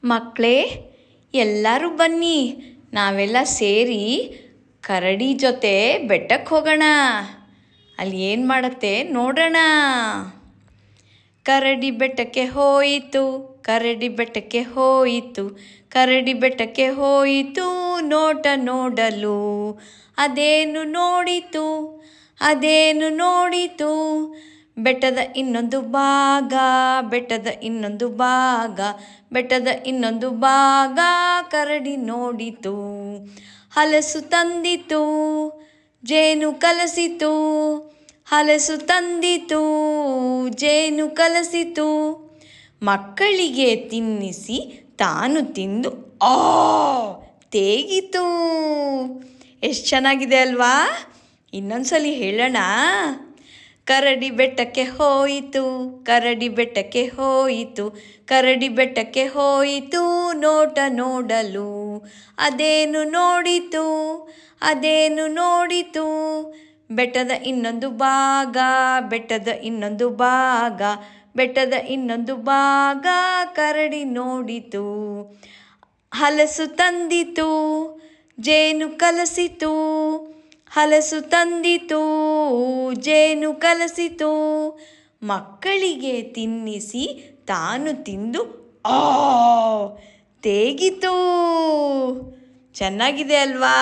ಮಕ್ಕಳೇ, ಎಲ್ಲರೂ ಬನ್ನಿ, ನಾವೆಲ್ಲ ಸೇರಿ ಕರಡಿ ಜೊತೆ ಬೆಟ್ಟಕ್ಕೆ ಹೋಗೋಣ. ಅಲ್ಲಿ ಏನು ಮಾಡುತ್ತೆ ನೋಡೋಣ. ಕರಡಿ ಬೆಟ್ಟಕ್ಕೆ ಹೋಯಿತು, ಕರಡಿ ಬೆಟ್ಟಕ್ಕೆ ಹೋಯಿತು, ಕರಡಿ ಬೆಟ್ಟಕ್ಕೆ ಹೋಯಿತು ನೋಟ ನೋಡಲು. ಅದೇನು ನೋಡಿತು, ಅದೇನು ನೋಡಿತು, ಬೆಟ್ಟದ ಇನ್ನೊಂದು ಭಾಗ, ಬೆಟ್ಟದ ಇನ್ನೊಂದು ಭಾಗ, ಬೆಟ್ಟದ ಇನ್ನೊಂದು ಭಾಗ ಕರಡಿ ನೋಡಿತು. ಹಲಸು ತಂದಿತು, ಜೇನು ಕಲಸಿತು, ಹಲಸು ತಂದಿತು, ಜೇನು ಕಲಸಿತು, ಮಕ್ಕಳಿಗೆ ತಿನ್ನಿಸಿ ತಾನು ತಿಂದು ತೇಗಿತು. ಎಷ್ಟು ಚೆನ್ನಾಗಿದೆ ಅಲ್ವಾ? ಇನ್ನೊಂದ್ಸಲಿ ಹೇಳೋಣ. ಕರಡಿ ಬೆಟ್ಟಕ್ಕೆ ಹೋಯಿತು, ಕರಡಿ ಬೆಟ್ಟಕ್ಕೆ ಹೋಯಿತು, ಕರಡಿ ಬೆಟ್ಟಕ್ಕೆ ಹೋಯಿತು ನೋಟ ನೋಡಲು. ಅದೇನು ನೋಡಿತು, ಅದೇನು ನೋಡಿತು, ಬೆಟ್ಟದ ಇನ್ನೊಂದು ಭಾಗ, ಬೆಟ್ಟದ ಇನ್ನೊಂದು ಭಾಗ, ಬೆಟ್ಟದ ಇನ್ನೊಂದು ಭಾಗ ಕರಡಿ ನೋಡಿತು. ಹಲಸು ತಂದಿತು, ಜೇನು ಕಲಸಿತು, ಹಲಸು ತಂದಿತು, ಜೇನು ಕಲಸಿತು, ಮಕ್ಕಳಿಗೆ ತಿನ್ನಿಸಿ ತಾನು ತಿಂದು ತೇಗಿತು. ಚೆನ್ನಾಗಿದೆ ಅಲ್ವಾ?